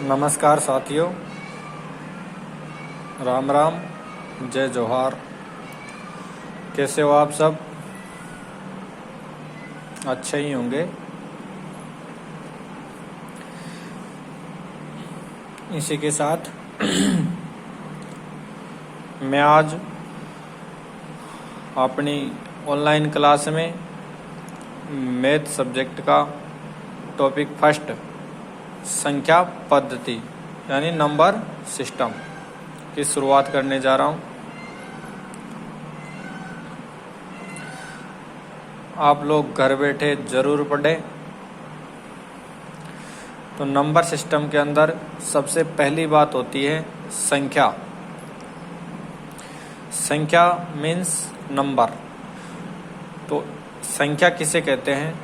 नमस्कार साथियों, राम राम, जय जोहार। कैसे हो आप सब? अच्छे ही होंगे। इसी के साथ मैं आज अपनी ऑनलाइन क्लास में मैथ सब्जेक्ट का टॉपिक फर्स्ट संख्या पद्धति यानी नंबर सिस्टम की शुरुआत करने जा रहा हूं। आप लोग घर बैठे जरूर पढ़ें। तो नंबर सिस्टम के अंदर सबसे पहली बात होती है संख्या। संख्या मीन्स नंबर। तो संख्या किसे कहते हैं?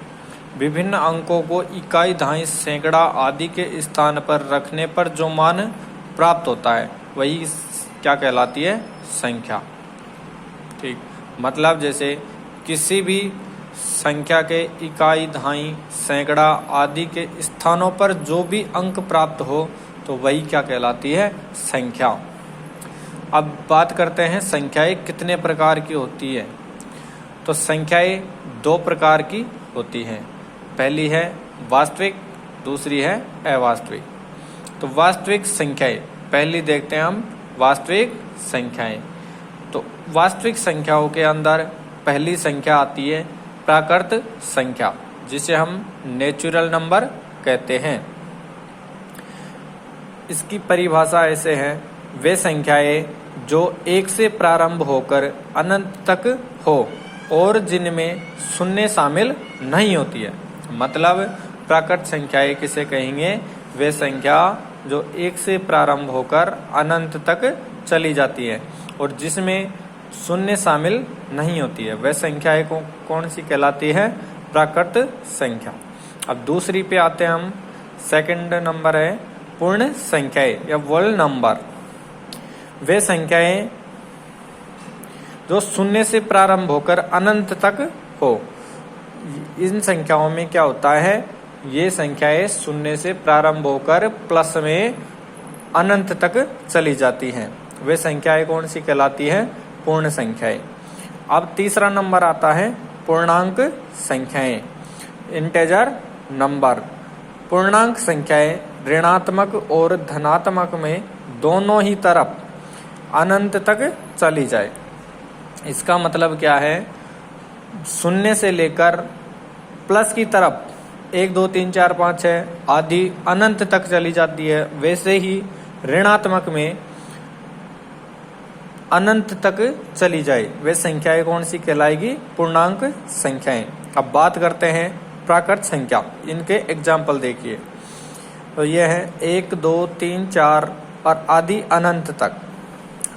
विभिन्न अंकों को इकाई, दहाई, सैकड़ा आदि के स्थान पर रखने पर जो मान प्राप्त होता है वही क्या कहलाती है? संख्या। ठीक, मतलब जैसे किसी भी संख्या के इकाई, दहाई, सैकड़ा आदि के स्थानों पर जो भी अंक प्राप्त हो तो वही क्या कहलाती है? संख्या। अब बात करते हैं संख्याएं कितने प्रकार की होती है। तो संख्याएं दो प्रकार की होती हैं। पहली है वास्तविक, दूसरी है अवास्तविक। तो वास्तविक संख्याएं पहली देखते हैं हम। वास्तविक संख्याएं, तो वास्तविक संख्याओं के अंदर पहली संख्या आती है प्राकृत संख्या, जिसे हम नेचुरल नंबर कहते हैं। इसकी परिभाषा ऐसे है, वे संख्याएं जो एक से प्रारंभ होकर अनंत तक हो और जिनमें शून्य शामिल नहीं होती है। मतलब प्राकृत संख्याएं किसे कहेंगे? वे संख्या जो एक से प्रारंभ होकर अनंत तक चली जाती है और जिसमें शून्य शामिल नहीं होती है, वह संख्याएं को कौन सी कहलाती है? प्राकृत संख्या। अब दूसरी पे आते हैं हम। सेकंड नंबर है पूर्ण संख्याएं या वोल नंबर। वे संख्याएं जो शून्य से प्रारंभ होकर अनंत तक हो। इन संख्याओं में क्या होता है? ये संख्याएं शून्य से प्रारंभ होकर प्लस में अनंत तक चली जाती हैं। वे संख्याएं कौन सी कहलाती हैं? पूर्ण संख्याएं। अब तीसरा नंबर आता है पूर्णांक संख्याएं, इंटेजर नंबर। पूर्णांक संख्याएं ऋणात्मक और धनात्मक में दोनों ही तरफ अनंत तक चली जाए। इसका मतलब क्या है? शून्य से लेकर प्लस की तरफ 1 2 3 4 5 6 आदि अनंत तक चली जाती है। वैसे ही ऋणात्मक में अनंत तक चली जाए, वे संख्याएं कौन सी कहलाएगी? पूर्णांक संख्याएं। अब बात करते हैं प्राकृत संख्या। इनके एग्जाम्पल देखिए। तो यह है 1 2 3 4 और आदि अनंत तक।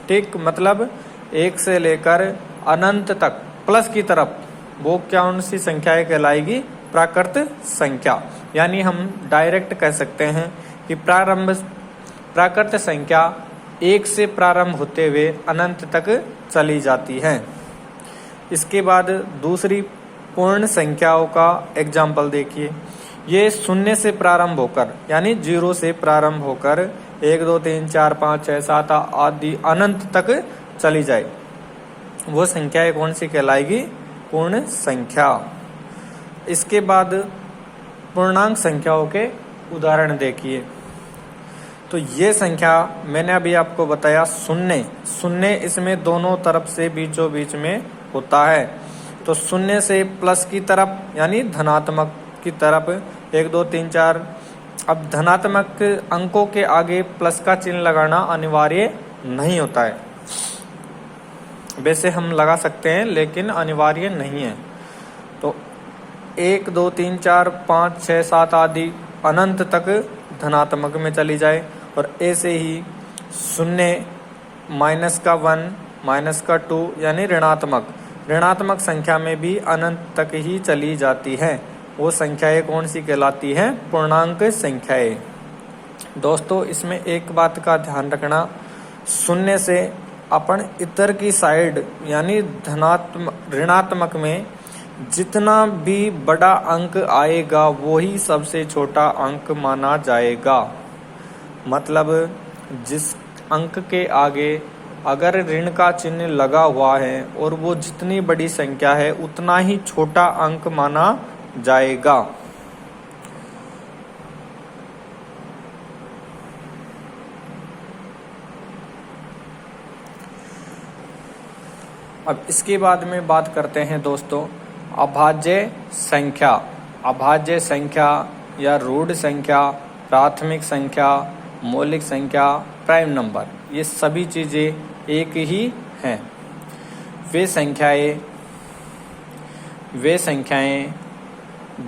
ठीक, मतलब 1 से लेकर अनंत तक प्लस की तरफ वो कौन सी संख्याएं कहलाएगी? प्राकृत संख्या। यानी हम डायरेक्ट कह सकते हैं कि प्राकृत संख्या 1 से प्रारंभ होते हुए अनंत तक चली जाती है। इसके बाद दूसरी पूर्ण संख्याओं का एग्जाम्पल देखिए। ये शून्य से प्रारंभ होकर यानी 0 से प्रारंभ होकर 1 2 3 4 5 6 7 आदि अनंत तक चली जाए, वो संख्याएं कौन सी कहलाएगी? पूर्ण संख्या। इसके बाद पूर्णांक संख्याओं के उदाहरण देखिए। तो ये संख्या मैंने अभी आपको बताया शून्य इसमें दोनों तरफ से बीचों बीच में होता है। तो शून्य से प्लस की तरफ यानी धनात्मक की तरफ 1 2 3 4। अब धनात्मक अंकों के आगे प्लस का चिन्ह लगाना अनिवार्य नहीं होता है। वैसे हम लगा सकते हैं लेकिन अनिवार्य नहीं है। तो 1 2 3 4 5 6 7 आदि अनंत तक धनात्मक में चली जाए और ऐसे ही शून्य -1 -2 यानी ऋणात्मक संख्या में भी अनंत तक ही चली जाती है। वो संख्याएं कौन सी कहलाती हैं? पूर्णांक संख्याएं। दोस्तों, इसमें एक बात का ध्यान रखना, शून्य से अपन इतर की साइड यानी ऋणात्मक में जितना भी बड़ा अंक आएगा वो ही सबसे छोटा अंक माना जाएगा। मतलब जिस अंक के आगे अगर ऋण का चिन्ह लगा हुआ है और वो जितनी बड़ी संख्या है उतना ही छोटा अंक माना जाएगा। अब इसके बाद में बात करते हैं दोस्तों अभाज्य संख्या। अभाज्य संख्या या रूढ़ संख्या, प्राथमिक संख्या, मौलिक संख्या, प्राइम नंबर, ये सभी चीजें एक ही हैं। वे संख्याएं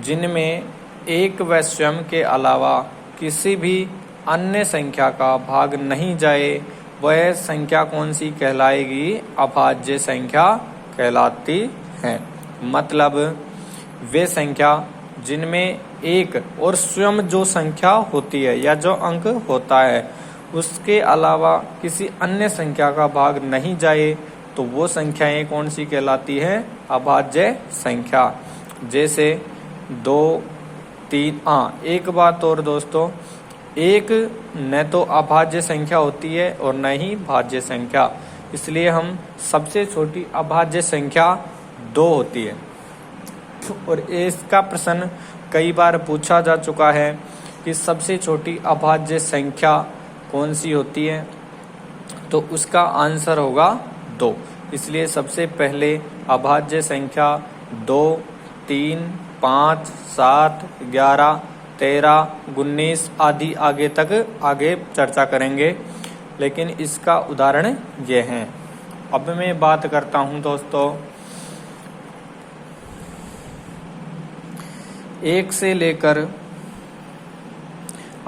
जिनमें एक व स्वयं के अलावा किसी भी अन्य संख्या का भाग नहीं जाए वह संख्या कौन सी कहलाएगी? अभाज्य संख्या कहलाती है। मतलब वे संख्या जिनमें एक और स्वयं जो संख्या होती है या जो अंक होता है उसके अलावा किसी अन्य संख्या का भाग नहीं जाए तो वो संख्याएं कौन सी कहलाती है? अभाज्य संख्या। जैसे 2, 3 एक बात और दोस्तों, एक न तो अभाज्य संख्या होती है और न ही भाज्य संख्या, इसलिए हम सबसे छोटी अभाज्य संख्या 2 होती है। और इसका प्रश्न कई बार पूछा जा चुका है कि सबसे छोटी अभाज्य संख्या कौन सी होती है, तो उसका आंसर होगा 2। इसलिए सबसे पहले अभाज्य संख्या 2, 3, 5, 7, 11, 13, 19 आदि आगे चर्चा करेंगे, लेकिन इसका उदाहरण ये हैं। अब मैं बात करता हूं दोस्तों 1 से लेकर,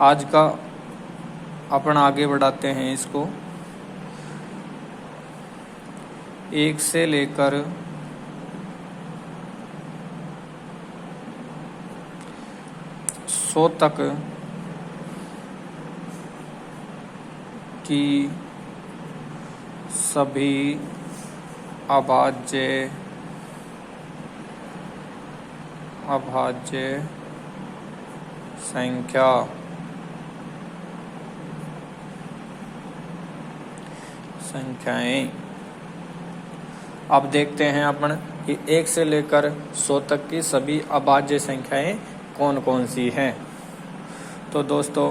आज का अपन आगे बढ़ाते हैं इसको, 1 से लेकर 100 तक की सभी अभाज्य संख्याएं। अब देखते हैं अपन कि 1 से लेकर 100 तक की सभी अभाज्य संख्याएं कौन कौन सी हैं। तो दोस्तों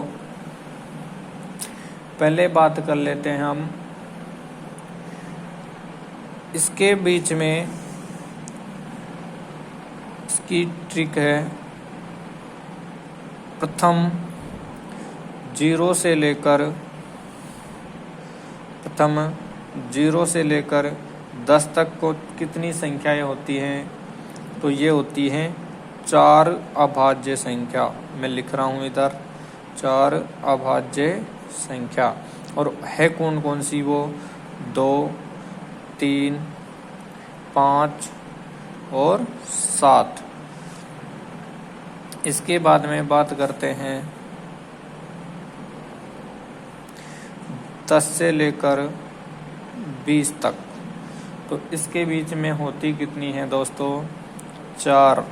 पहले बात कर लेते हैं हम, इसके बीच में इसकी ट्रिक है, प्रथम 0 से लेकर 10 तक को कितनी संख्याएं होती हैं? तो ये होती हैं 4 अभाज्य संख्या। मैं लिख रहा हूँ इधर 4 अभाज्य संख्या। और है कौन कौन सी वो? 2, 3, 5 और 7। इसके बाद में बात करते हैं 10 से लेकर 20 तक। तो इसके बीच में होती कितनी है दोस्तों? 4।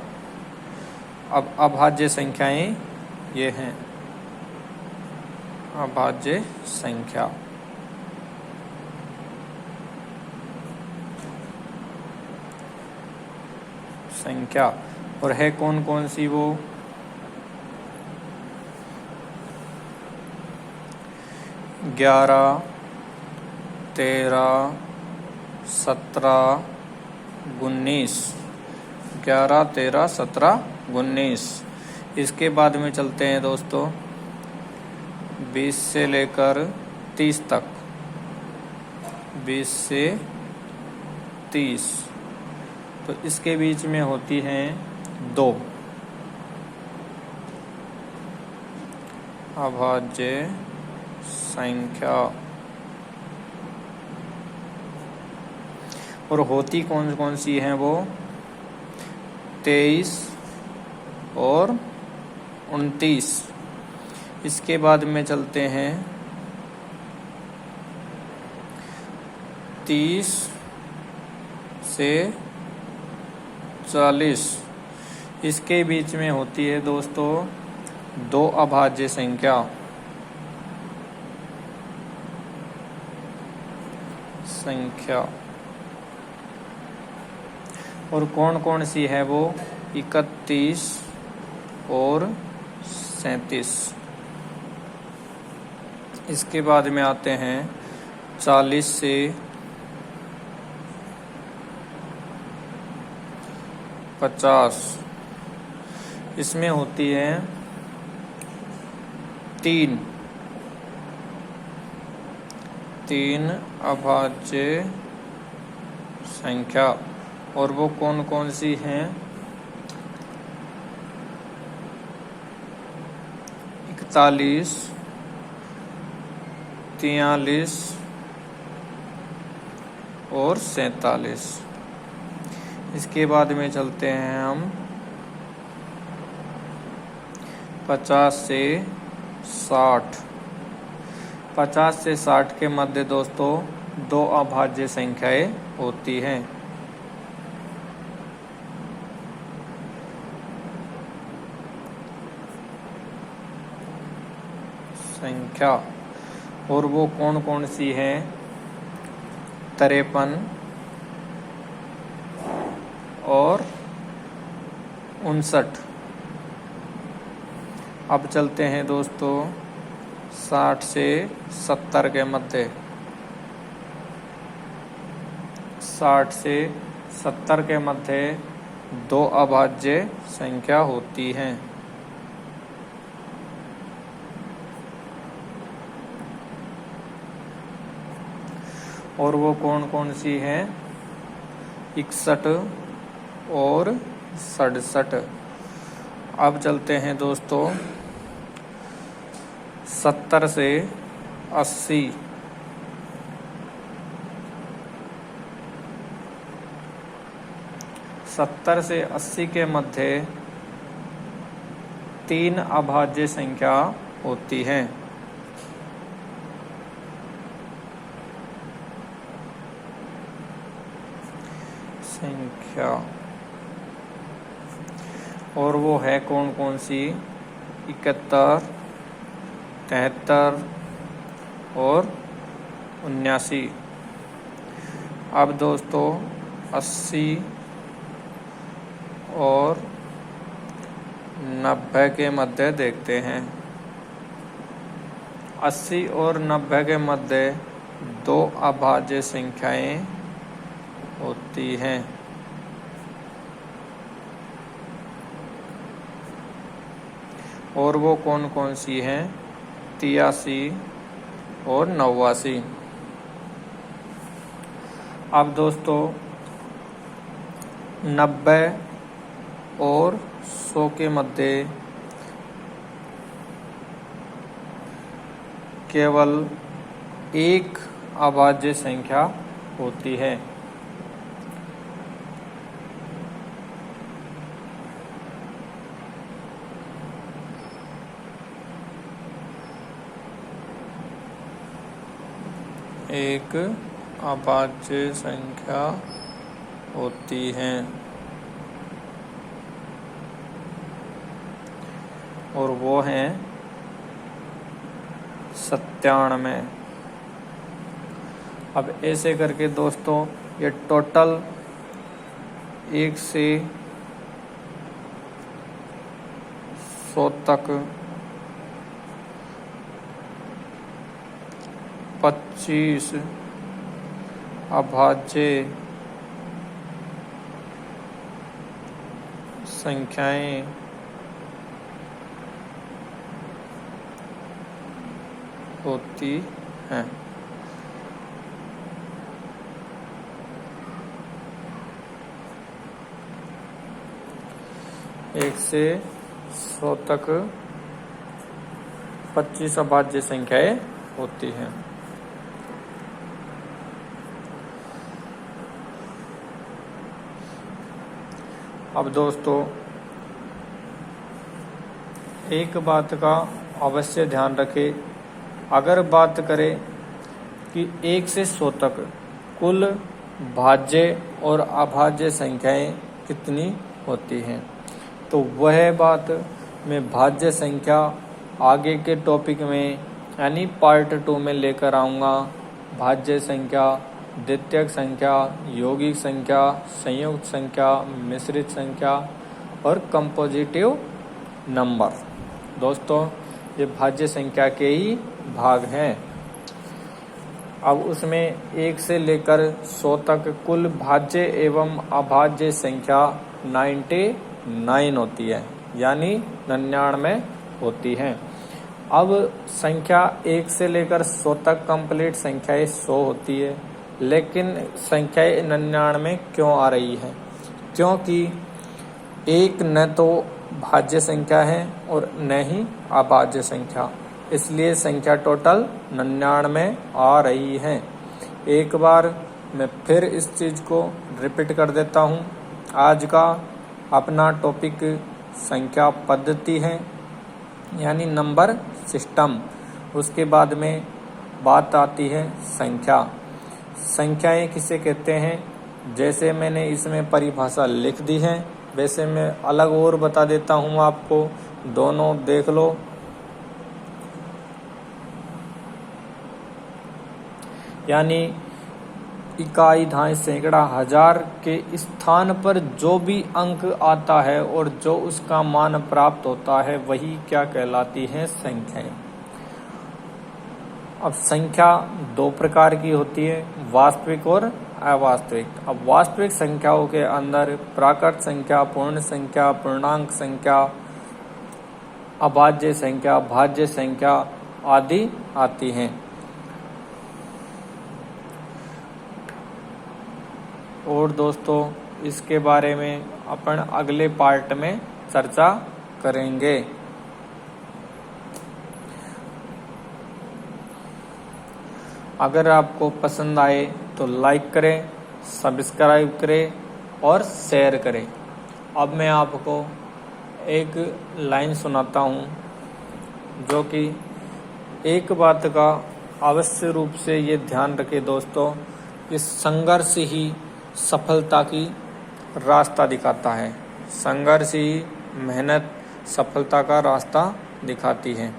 अब अभाज्य संख्याएं ये हैं, अभाज्य संख्या। और है कौन कौन सी वो? 11, 13, 17, 19। 11, 13, 17, 19। इसके बाद में चलते हैं दोस्तों 20 से लेकर 30 तक। 20 से 30। तो इसके बीच में होती हैं 2 अभाज्य संख्या। और होती कौन कौन सी हैं वो? 23 और 29। इसके बाद में चलते हैं 30 से 40। इसके बीच में होती है दोस्तों 2 अभाज्य संख्या। संख्या। और कौन कौन सी है वो? 31 और 37। इसके बाद में आते हैं 40 से 50। इसमें होती है 3 अभाज्य संख्या। और वो कौन कौन सी हैं? 41, 43 और 47। इसके बाद में चलते हैं हम 50 से 60। 50 से 60 के मध्य दोस्तों 2 अभाज्य संख्याएं होती हैं। संख्या। और वो कौन कौन सी हैं? 53 और 59। अब चलते हैं दोस्तों 60 से 70 के मध्य। 60 से 70 के मध्य 2 अभाज्य संख्या होती हैं। और वो कौन कौन सी हैं? 61 और 67। अब चलते हैं दोस्तों 70 से 80। 70 से 80 के मध्य 3 अभाज्य संख्या होती है। संख्या। और वो है कौन कौन सी? 71, 73 और 79। अब दोस्तों 80 और 90 के मध्य देखते हैं। 80 और 90 के मध्य 2 अभाज्य संख्याएं होती हैं। और वो कौन कौन सी हैं? 83 और 89। अब दोस्तों 90 और 100 के मध्य केवल 1 अभाज्य संख्या होती है। एक अभाज्य संख्या होती है। और वो है 97। अब ऐसे करके दोस्तों ये टोटल 1 से 100 तक 25 अभाज्य संख्याएं होती हैं। एक से 100 तक 25 अभाज्य संख्याएं होती हैं। अब दोस्तों एक बात का अवश्य ध्यान रखें, अगर बात करें कि 1 से 100 तक कुल भाज्य और अभाज्य संख्याएं कितनी होती हैं, तो वह बात मैं भाज्य संख्या आगे के टॉपिक में यानी पार्ट 2 में लेकर आऊँगा। भाज्य संख्या द्वितीयक संख्या, यौगिक संख्या, संयुक्त संख्या, मिश्रित संख्या और कंपोजिटिव नंबर। दोस्तों ये भाज्य संख्या के ही भाग हैं। अब उसमें 1 से लेकर 100 तक कुल भाज्य एवं अभाज्य संख्या 99 होती है, यानी 99 होती हैं। अब संख्या 1 से लेकर 100 तक कंप्लीट संख्याएं 100 होती है, लेकिन संख्याएं 99 क्यों आ रही है? क्योंकि एक न तो भाज्य संख्या है और न ही अभाज्य संख्या, इसलिए संख्या टोटल 99 आ रही है। एक बार मैं फिर इस चीज़ को रिपीट कर देता हूँ। आज का अपना टॉपिक संख्या पद्धति है, यानी नंबर सिस्टम। उसके बाद में बात आती है संख्या। संख्याएं किसे कहते हैं? जैसे मैंने इसमें परिभाषा लिख दी है, वैसे मैं अलग और बता देता हूँ आपको, दोनों देख लो। यानी इकाई, दहाई, सैकड़ा, हजार के स्थान पर जो भी अंक आता है और जो उसका मान प्राप्त होता है, वही क्या कहलाती है? संख्याएं। अब संख्या 2 प्रकार की होती है, वास्तविक और अवास्तविक। अब वास्तविक संख्याओं के अंदर प्राकृत संख्या, पूर्ण संख्या, पूर्णांक संख्या, अभाज्य संख्या, भाज्य संख्या आदि आती हैं। और दोस्तों इसके बारे में अपन अगले पार्ट में चर्चा करेंगे। अगर आपको पसंद आए तो लाइक करें, सब्सक्राइब करें और शेयर करें। अब मैं आपको एक लाइन सुनाता हूँ, जो कि एक बात का अवश्य रूप से ये ध्यान रखें दोस्तों, कि संघर्ष ही सफलता की रास्ता दिखाता है। संघर्ष ही, मेहनत सफलता का रास्ता दिखाती है।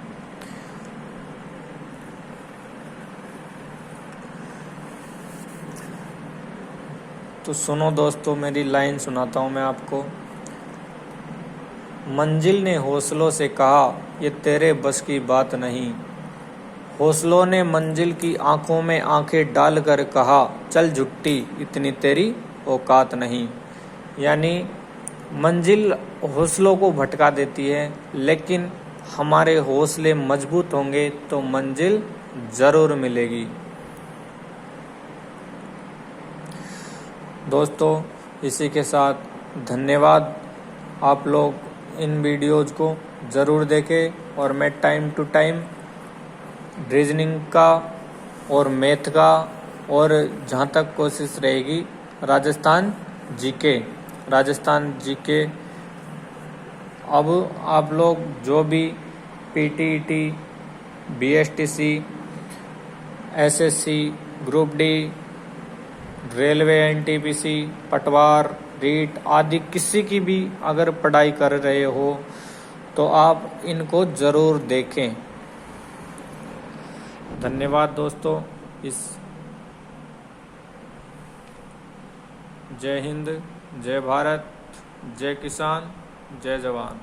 तो सुनो दोस्तों, मेरी लाइन सुनाता हूँ मैं आपको। मंजिल ने हौसलों से कहा, ये तेरे बस की बात नहीं। हौसलों ने मंजिल की आंखों में आंखें डालकर कहा, चल झुट्टी, इतनी तेरी औकात नहीं। यानी मंजिल हौसलों को भटका देती है, लेकिन हमारे हौसले मजबूत होंगे तो मंजिल जरूर मिलेगी। दोस्तों इसी के साथ धन्यवाद। आप लोग इन वीडियोज़ को ज़रूर देखें और मैं टाइम टू टाइम रीजनिंग का और मैथ का, और जहाँ तक कोशिश रहेगी राजस्थान जीके। अब आप लोग जो भी PTET, BSTC, SSC, group D, railway, NTPC, पटवार, रीट आदि किसी की भी अगर पढ़ाई कर रहे हो तो आप इनको ज़रूर देखें। धन्यवाद दोस्तों। जय हिंद, जय भारत, जय किसान, जय जवान।